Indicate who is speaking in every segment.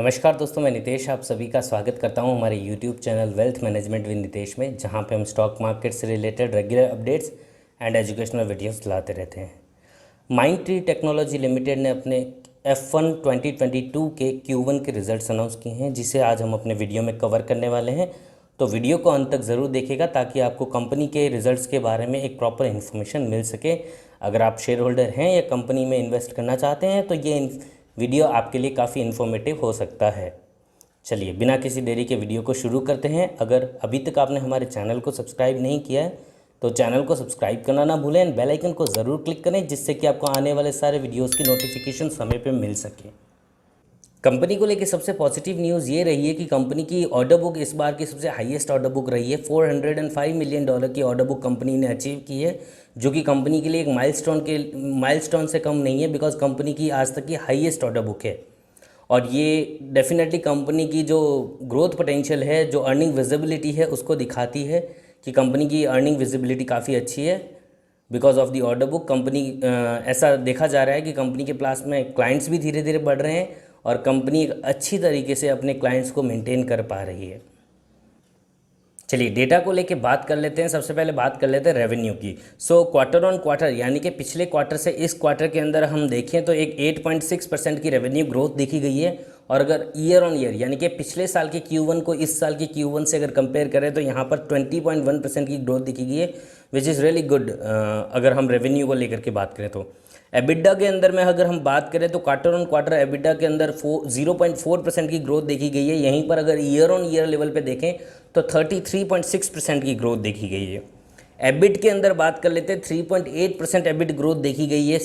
Speaker 1: नमस्कार दोस्तों, मैं नितेश आप सभी का स्वागत करता हूं हमारे YouTube channel wealth management with Nitesh में, जहां पे हम स्टॉक मार्केट से related regular updates and educational videos लाते रहते हैं। माइंड ट्री टेक्नोलॉजी लिमिटेड ने अपने F1 2022 के Q1 के रिजल्ट्स अनाउंस किए हैं, जिसे आज हम अपने वीडियो में कवर करने वाले हैं। तो वीडियो को अंत तक ज़रूर देखिएगा ताकि आपको कंपनी के रिजल्ट्स के बारे में एक प्रॉपर इन्फॉर्मेशन मिल सके। अगर आप शेयर होल्डर हैं या कंपनी में इन्वेस्ट करना चाहते हैं तो ये वीडियो आपके लिए काफ़ी इन्फॉर्मेटिव हो सकता है। चलिए बिना किसी देरी के वीडियो को शुरू करते हैं। अगर अभी तक आपने हमारे चैनल को सब्सक्राइब नहीं किया है तो चैनल को सब्सक्राइब करना ना भूलें एंड बेल आइकन को ज़रूर क्लिक करें, जिससे कि आपको आने वाले सारे वीडियोस की नोटिफिकेशन समय पे मिल सके। कंपनी को लेकर सबसे पॉजिटिव न्यूज़ ये रही है कि कंपनी की ऑर्डर बुक इस बार की सबसे हाईएस्ट ऑर्डर बुक रही है। $405 मिलियन की ऑर्डर बुक कंपनी ने अचीव की है, जो कि कंपनी के लिए एक माइलस्टोन से कम नहीं है, बिकॉज कंपनी की आज तक की हाईएस्ट ऑर्डर बुक है। और ये डेफिनेटली कंपनी की जो ग्रोथ पोटेंशियल है, जो अर्निंग विजिबिलिटी है, उसको दिखाती है कि कंपनी की अर्निंग विजिबिलिटी काफ़ी अच्छी है because of the order book. Company ऐसा देखा जा रहा है कि कंपनी के पास में क्लाइंट्स भी धीरे धीरे बढ़ रहे हैं और कंपनी एक अच्छी तरीके से अपने क्लाइंट्स को मेंटेन कर पा रही है। चलिए डेटा को लेके बात कर लेते हैं। सबसे पहले बात कर लेते हैं रेवेन्यू की। क्वार्टर ऑन क्वार्टर यानी कि पिछले क्वार्टर से इस क्वार्टर के अंदर हम देखें तो एक 8.6% की रेवेन्यू ग्रोथ देखी गई है। और अगर ईयर ऑन ईयर यानी कि पिछले साल के Q1 को इस साल के Q1 से अगर कंपेयर करें तो यहाँ पर 20.1% की ग्रोथ देखी गई है, विच इज़ रियली गुड। अगर हम रेवेन्यू को लेकर के बात करें तो एबिडा के अंदर में अगर हम बात करें तो क्वार्टर ऑन क्वार्टर एबिडा के अंदर 0.4% की ग्रोथ देखी गई है। यहीं पर अगर ईयर ऑन ईयर लेवल पे देखें तो 33.6% की ग्रोथ देखी गई है। एबिट के अंदर बात कर लेते हैं, 3.8% एबिट ग्रोथ देखी गई है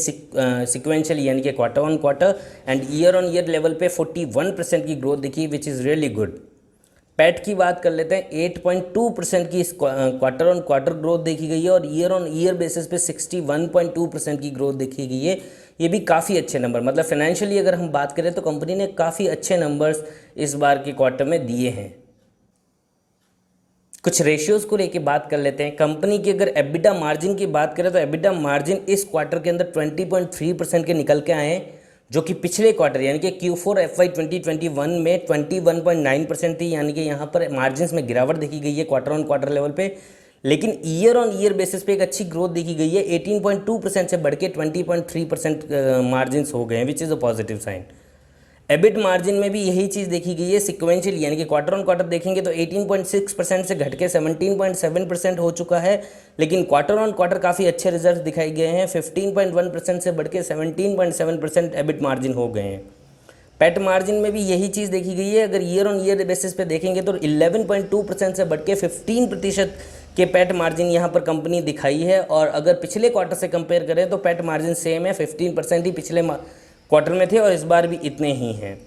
Speaker 1: सिक्वेंशियल यानी कि quarter on quarter, and year on year level पे 41% की ग्रोथ देखी, which is really good. PAT की बात कर लेते हैं, 8.2% की क्वार्टर ऑन क्वार्टर ग्रोथ देखी गई है और ईयर ऑन ईयर बेसिस पे 61.2% की ग्रोथ देखी गई है। ये भी काफ़ी अच्छे नंबर, मतलब फाइनेंशियली अगर हम बात करें तो कंपनी ने काफ़ी अच्छे नंबर्स इस बार के क्वार्टर में दिए हैं। कुछ रेशियोज को लेके बात कर लेते हैं। कंपनी की अगर एबिडा मार्जिन की बात करें तो एबिडा मार्जिन इस क्वार्टर के अंदर 20.3% के निकल के आए हैं, जो कि पिछले क्वार्टर यानी कि Q4 FY 2021 में 21.9% थी, यानी कि यहाँ पर मार्जिन्स में गिरावट देखी गई है क्वार्टर ऑन क्वार्टर लेवल पे। लेकिन ईयर ऑन ईयर बेसिस पे एक अच्छी ग्रोथ देखी गई है, 18.2% से बढ़ के 20.3% मार्जिन्स हो गए हैं, which is a positive sign. EBIT margin में भी यही चीज़ देखी गई है सिक्वेंशियल, यानी कि क्वार्टर ऑन क्वार्टर देखेंगे तो 18.6% से घट के 17.7% हो चुका है। लेकिन क्वार्टर ऑन क्वार्टर काफ़ी अच्छे रिजल्ट दिखाए गए हैं, 15.1% से बढ़ के 17.7% एबिट मार्जिन हो गए हैं। पैट मार्जिन में भी यही चीज़ देखी गई है। अगर ईयर ऑन ईयर बेसिस पे देखेंगे तो 11.2% से बढ़ के 15% के पैट मार्जिन यहाँ पर कंपनी दिखाई है। और अगर पिछले क्वार्टर से कंपेयर करें तो पैट मार्जिन सेम है, 15% ही पिछले क्वार्टर में थे और इस बार भी इतने ही हैं।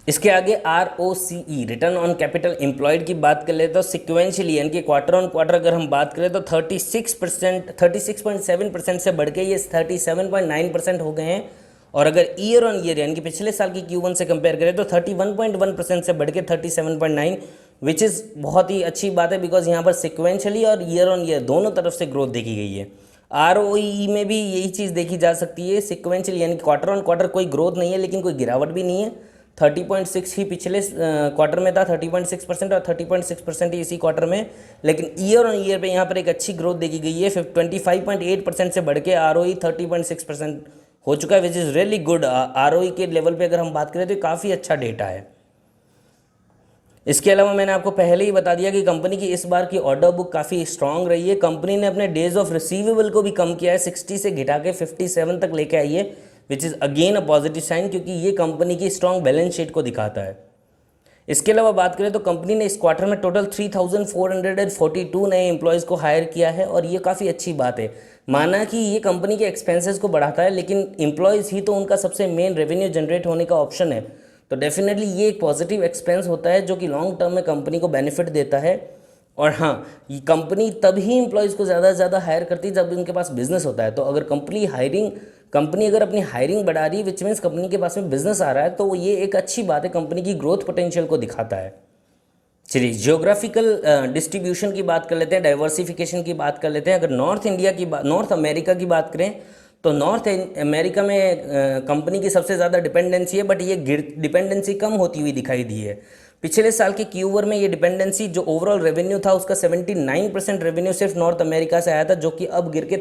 Speaker 1: इसके आगे ROCE return on capital employed की बात कर लेते तो सिक्वेंशियली यानी कि क्वार्टर ऑन क्वार्टर अगर हम बात करें तो 36.7% से बढ़ के ये 37.9% हो गए हैं। और अगर ईयर ऑन ईयर यानी कि पिछले साल की Q1 से कंपेयर करें तो 31.1% से बढ़ के 37.9, विच इज़ बहुत ही अच्छी बात है बिकॉज यहाँ पर सिक्वेंशियली और ईयर ऑन ईयर दोनों तरफ से ग्रोथ देखी गई है। ROE में भी यही चीज़ देखी जा सकती है, सिक्वेंशियल यानी क्वार्टर ऑन क्वार्टर कोई ग्रोथ नहीं है लेकिन कोई गिरावट भी नहीं है। 30.6 ही पिछले क्वार्टर में था, 30.6% और 30.6% ही इसी क्वार्टर में। लेकिन ईयर ऑन ईयर पे यहाँ पर एक अच्छी ग्रोथ देखी गई है, 25.8% से बढ़ के ROE 30.6% हो चुका है, which is really good. ROE के लेवल पे अगर हम बात करें तो काफ़ी अच्छा डेटा है। इसके अलावा मैंने आपको पहले ही बता दिया कि कंपनी की इस बार की ऑर्डर बुक काफ़ी स्ट्रांग रही है। कंपनी ने अपने डेज ऑफ रिसीवेबल को भी कम किया है, 60 से घटा के 57 तक लेके आई है, which is again a positive sign, क्योंकि ये कंपनी की स्ट्रांग बैलेंस शीट को दिखाता है। इसके अलावा बात करें तो कंपनी ने इस क्वार्टर में टोटल 3,442 नए एम्प्लॉयज़ को हायर किया है और ये काफ़ी अच्छी बात है। माना कि ये कंपनी के एक्सपेंसेस को बढ़ाता है, लेकिन एम्प्लॉयज़ ही तो उनका सबसे मेन रेवेन्यू जनरेट होने का ऑप्शन है, तो डेफिनेटली ये एक पॉजिटिव एक्सपेंस होता है जो कि लॉन्ग टर्म में कंपनी को बेनिफिट देता है। और हाँ, ये कंपनी तभी एम्प्लॉयज़ को ज़्यादा से ज़्यादा हायर करती है जब उनके पास बिजनेस होता है। तो अगर कंपनी अगर अपनी हायरिंग बढ़ा रही है, विच मीन्स कंपनी के पास में बिजनेस आ रहा है, तो ये एक अच्छी बात है, कंपनी की ग्रोथ पोटेंशियल को दिखाता है। चलिए जियोग्राफिकल डिस्ट्रीब्यूशन की बात कर लेते हैं, डाइवर्सिफिकेशन की बात कर लेते हैं। अगर नॉर्थ अमेरिका की बात करें तो नॉर्थ अमेरिका में कंपनी की सबसे ज़्यादा डिपेंडेंसी है, बट ये डिपेंडेंसी कम होती हुई दिखाई दी है। पिछले साल के Q1 में ये डिपेंडेंसी जो ओवरऑल रेवेन्यू था उसका 79% रेवेन्यू सिर्फ नॉर्थ अमेरिका से आया था, जो कि अब गिर के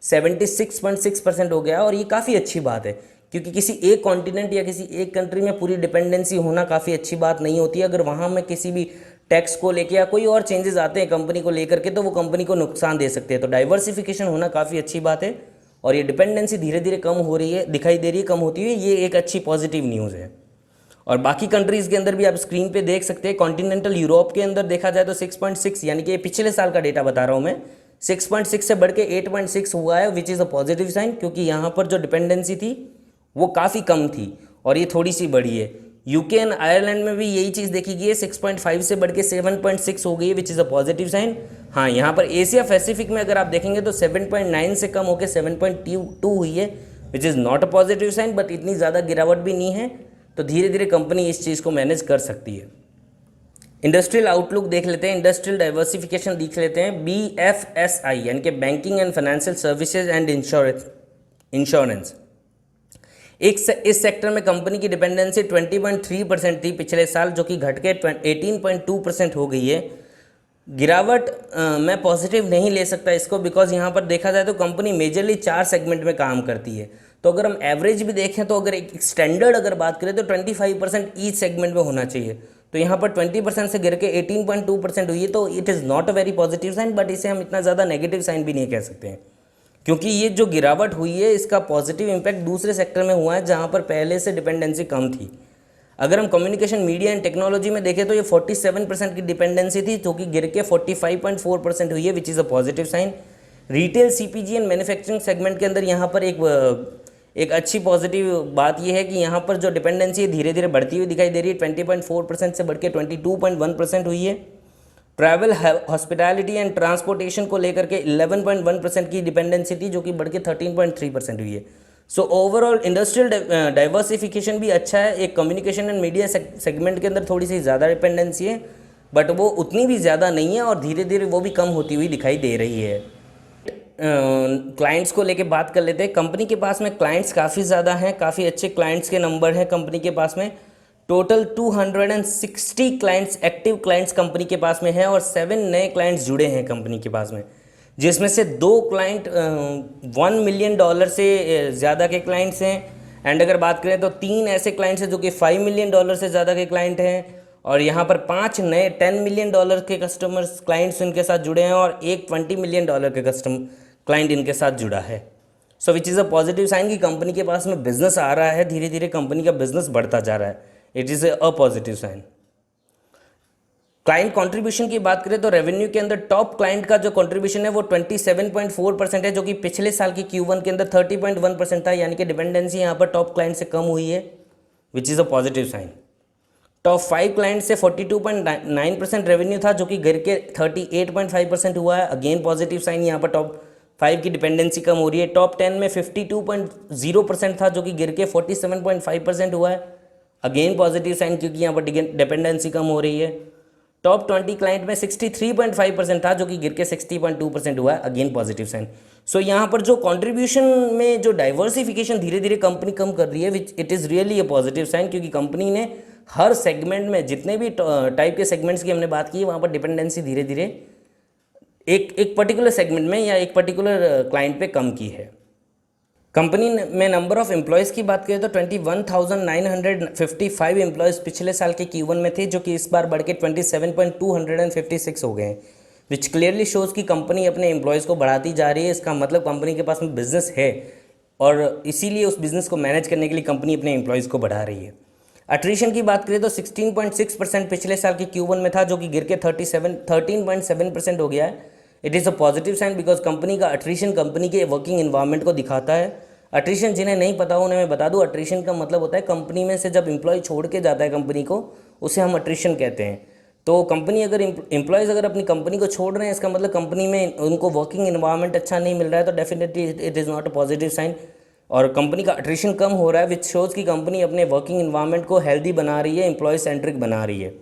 Speaker 1: 76.6% हो गया। और ये काफ़ी अच्छी बात है, क्योंकि किसी एक कॉन्टिनेंट या किसी एक कंट्री में पूरी डिपेंडेंसी होना काफ़ी अच्छी बात नहीं होती है। अगर वहाँ में किसी भी टैक्स को लेके या कोई और चेंजेस आते हैं कंपनी को लेकर के, तो वो कंपनी को नुकसान दे सकते हैं। तो डाइवर्सिफिकेशन होना काफ़ी अच्छी बात है, और ये डिपेंडेंसी धीरे धीरे कम हो रही है, दिखाई दे रही है कम होती हुई। ये एक अच्छी पॉजिटिव न्यूज़ है। और बाकी कंट्रीज़ के अंदर भी आप स्क्रीन पे देख सकते हैं। कॉन्टिनेंटल यूरोप के अंदर देखा जाए तो 6.6, यानी कि पिछले साल का डेटा बता रहा हूँ मैं, 6.6 से बढ़ के 8.6 हुआ है, which is a positive sign, क्योंकि यहाँ पर जो डिपेंडेंसी थी वो काफ़ी कम थी और ये थोड़ी सी बढ़ी है। यूके एंड आयरलैंड में भी यही चीज़ देखी गई है, 6.5 से बढ़ के 7.6 हो गई है, which is a positive sign. हाँ, यहाँ पर एशिया पैसिफिक में अगर आप देखेंगे तो 7.9 से कम होकर 7.2 हुई है, which is not a positive sign, but इतनी ज़्यादा गिरावट भी नहीं है। तो धीरे धीरे कंपनी इस चीज़ को मैनेज कर सकती है। इंडस्ट्रियल आउटलुक देख लेते हैं, इंडस्ट्रियल डाइवर्सिफिकेशन देख लेते हैं। BFSI यानी कि banking and financial services and insurance, इस सेक्टर में कंपनी की डिपेंडेंसी 20.3% थी पिछले साल, जो कि घट के 18.2% हो गई है। गिरावट मैं पॉजिटिव नहीं ले सकता इसको, बिकॉज यहाँ पर देखा जाए तो कंपनी मेजरली 4 सेगमेंट में काम करती है। तो अगर हम एवरेज भी देखें तो अगर एक स्टैंडर्ड अगर बात करें तो 25% ईच सेगमेंट में होना चाहिए। तो यहाँ पर 20% से गिर के 18.2% हुई है, तो it is not a very positive sign, but इसे हम इतना ज़्यादा नेगेटिव साइन भी नहीं कह सकते हैं, क्योंकि ये जो गिरावट हुई है इसका पॉजिटिव इम्पैक्ट दूसरे सेक्टर में हुआ है जहाँ पर पहले से डिपेंडेंसी कम थी। अगर हम कम्युनिकेशन मीडिया एंड टेक्नोलॉजी में देखें तो ये 47% की डिपेंडेंसी थी, जो कि गिर के 45.4% हुई है, which is a positive sign. Retail, CPG and manufacturing segment के अंदर यहाँ पर एक अच्छी पॉजिटिव बात यह है कि यहाँ पर जो डिपेंडेंसी है धीरे धीरे बढ़ती हुई दिखाई दे रही है। 20.4% से बढ़ के 22.1% हुई है। ट्रैवल, हॉस्पिटैलिटी एंड ट्रांसपोर्टेशन को लेकर के 11.1% की डिपेंडेंसी थी, जो कि बढ़ के 13.3% हुई है। सो ओवरऑल इंडस्ट्रियल डाइवर्सिफिकेशन भी अच्छा है। एक कम्युनिकेशन एंड मीडिया सेगमेंट के अंदर थोड़ी सी ज़्यादा डिपेंडेंसी है, बट वो उतनी भी ज़्यादा नहीं है और धीरे धीरे वो भी कम होती हुई दिखाई दे रही है। क्लाइंट्स को लेके बात कर लेते हैं। कंपनी के पास में क्लाइंट्स काफ़ी ज़्यादा हैं, काफ़ी अच्छे क्लाइंट्स के नंबर हैं कंपनी के पास में। Total 260 clients, active clients company के पास में हैं और 7 नए क्लाइंट्स जुड़े हैं कंपनी के पास में, जिसमें से 2 क्लाइंट $1 मिलियन से ज़्यादा के क्लाइंट्स हैं। एंड अगर बात करें तो 3 ऐसे क्लाइंट्स हैं जो कि $5 मिलियन से ज़्यादा के क्लाइंट हैं, और यहाँ पर 5 नए $10 मिलियन के कस्टमर्स क्लाइंट्स इनके साथ जुड़े हैं और एक $20 मिलियन के कस्टमर क्लाइंट इनके साथ जुड़ा है। So which is a positive sign कि कंपनी के पास में बिजनेस आ रहा है, धीरे धीरे कंपनी का बिजनेस बढ़ता जा रहा है। It is a positive sign. Client contribution की बात करें तो रेवेन्यू के अंदर टॉप क्लाइंट का जो कंट्रीब्यूशन है वो 27.4% है, जो कि पिछले साल की Q1 के अंदर 30.1% था, यानी कि डिपेंडेंसी यहाँ पर टॉप क्लाइंट से कम हुई है, which is a positive sign. Top 5 client से 42.9% रेवेन्यू था, जो कि गिर के 38.5% हुआ है, अगेन पॉजिटिव साइन। यहाँ पर टॉप 5 की डिपेंडेंसी कम हो रही है। टॉप 10 में 52.0% था, जो कि गिर के 47.5% हुआ है, अगेन पॉजिटिव साइन, क्योंकि यहाँ पर डिपेंडेंसी कम हो रही है। टॉप 20 क्लाइंट में 63.5% था, जो कि गिर के 60.2% हुआ है, अगेन पॉजिटिव साइन। सो यहाँ पर जो कंट्रीब्यूशन में जो डाइवर्सिफिकेशन धीरे धीरे कंपनी कम कर रही है, which it is really a positive sign, क्योंकि कंपनी ने हर सेगमेंट में जितने भी टाइप के सेगमेंट्स की हमने बात की वहाँ पर डिपेंडेंसी धीरे धीरे एक पर्टिकुलर सेगमेंट में या एक पर्टिकुलर क्लाइंट पे कम की है। कंपनी में नंबर ऑफ एम्प्लॉयज़ की बात करें तो 21,955 एम्प्लॉयज़ पिछले साल के Q1 में थे, जो कि इस बार बढ़ के 27,256 हो गए हैं, विच क्लियरली शोज़ कि कंपनी अपने एम्प्लॉयज़ को बढ़ाती जा रही है। इसका मतलब कंपनी के पास में बिजनेस है और इसीलिए उस बिज़नेस को मैनेज करने के लिए कंपनी अपने एम्प्लॉयज़ को बढ़ा रही है। अट्रीशन की बात करें तो 16.6% पिछले साल के Q1 में था, जो कि गिर के 13.7% हो गया है। It is a positive sign because company का अट्रीशन कंपनी के वर्किंग इन्वायरमेंट को दिखाता है। अट्रीशन जिन्हें नहीं पता उन्हें मैं बता दूं, अट्रीशन का मतलब होता है कंपनी में से जब एम्प्लॉय छोड़ के जाता है कंपनी को, उसे हम अट्रीशन कहते हैं। तो कंपनी अगर एम्प्लॉयज़ अगर अपनी कंपनी को छोड़ रहे हैं, इसका मतलब कंपनी में उनको वर्किंग इन्वायरमेंट अच्छा नहीं मिल रहा है, तो definitely it is not a positive sign. और कंपनी का अट्रीशन कम हो रहा है, विच शोज़ की कंपनी अपने वर्किंग इन्वायरमेंट को हेल्दी बना रही है, एम्प्लॉय सेंट्रिक बना रही है।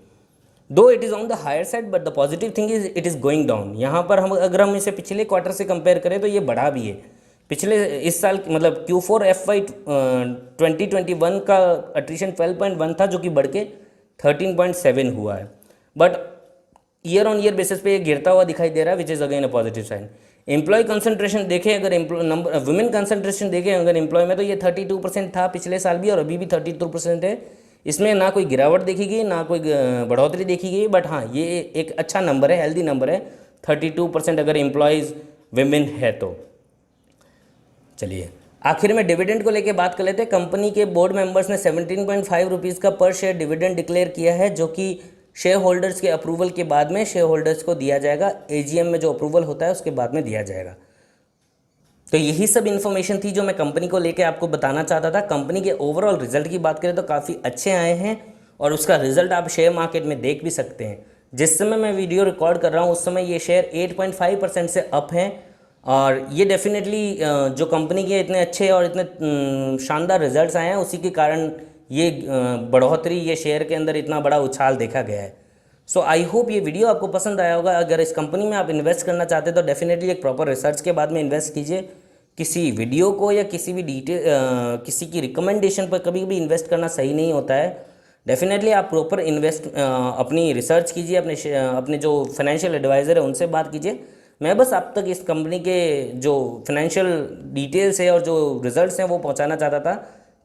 Speaker 1: Though it is on the higher side, but the positive thing is it is going down. यहाँ पर अगर हम इसे पिछले क्वार्टर से कंपेयर करें तो ये बढ़ा भी है, पिछले इस साल मतलब Q4 FY 2021 का अट्रिशन 12.1 था, जो कि बढ़ के 13.7 हुआ है। But year on year basis पे ये गिरता हुआ दिखाई दे रहा है, which is again a positive sign. Employee concentration देखें अगर, नंबर वुमेन कंसंट्रेशन देखें अगर एम्प्लॉय में, तो ये 32% था पिछले साल भी और अभी भी 32% है। इसमें ना कोई गिरावट देखी गई, ना कोई बढ़ोतरी देखी गई, बट हाँ ये एक अच्छा नंबर है, हेल्दी नंबर है 32% अगर एम्प्लॉयज़ विमेन है तो। चलिए आखिर में डिविडेंड को लेके बात कर लेते हैं। कंपनी के बोर्ड मेंबर्स ने 17.5 रुपीज़ का पर शेयर डिविडेंड डिक्लेयर किया है, जो कि शेयर होल्डर्स के अप्रूवल के बाद में शेयर होल्डर्स को दिया जाएगा। एजीएम में जो अप्रूवल होता है उसके बाद में दिया जाएगा। तो यही सब इन्फॉर्मेशन थी जो मैं कंपनी को लेके आपको बताना चाहता था। कंपनी के ओवरऑल रिजल्ट की बात करें तो काफ़ी अच्छे आए हैं और उसका रिजल्ट आप शेयर मार्केट में देख भी सकते हैं। जिस समय मैं वीडियो रिकॉर्ड कर रहा हूँ उस समय ये शेयर 8.5% से अप हैं और ये डेफिनेटली जो कंपनी के इतने अच्छे और इतने शानदार रिजल्ट्स आए हैं उसी के कारण ये बढ़ोतरी, ये शेयर के अंदर इतना बड़ा उछाल देखा गया है। सो आई होप ये वीडियो आपको पसंद आया होगा। अगर इस कंपनी में आप इन्वेस्ट करना चाहते हैं तो डेफिनेटली एक प्रॉपर रिसर्च के बाद में इन्वेस्ट कीजिए। किसी वीडियो को या किसी भी किसी की रिकमेंडेशन पर कभी भी इन्वेस्ट करना सही नहीं होता है। डेफिनेटली आप प्रॉपर अपनी रिसर्च कीजिए, अपने जो फाइनेंशियल एडवाइज़र है उनसे बात कीजिए। मैं बस आप तक इस कंपनी के जो फाइनेंशियल डिटेल्स है और जो रिजल्ट्स हैं वो पहुंचाना चाहता था,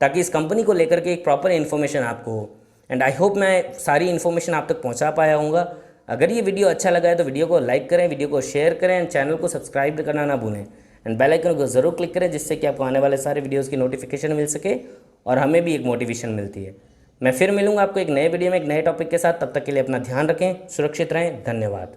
Speaker 1: ताकि इस कंपनी को लेकर के एक प्रॉपर इन्फॉर्मेशन आपको हो। एंड आई होप मैं सारी इन्फॉर्मेशन आप तक पहुंचा पाया हूँगा। अगर ये वीडियो अच्छा लगा है तो वीडियो को लाइक करें, वीडियो को शेयर करें एंड चैनल को सब्सक्राइब करना ना भूलें एंड बेल आइकन को ज़रूर क्लिक करें, जिससे कि आपको आने वाले सारे वीडियोज़ की नोटिफिकेशन मिल सके और हमें भी एक मोटिवेशन मिलती है। मैं फिर मिलूँगा आपको एक नए वीडियो में एक नए टॉपिक के साथ। तब तक के लिए अपना ध्यान रखें, सुरक्षित रहें। धन्यवाद।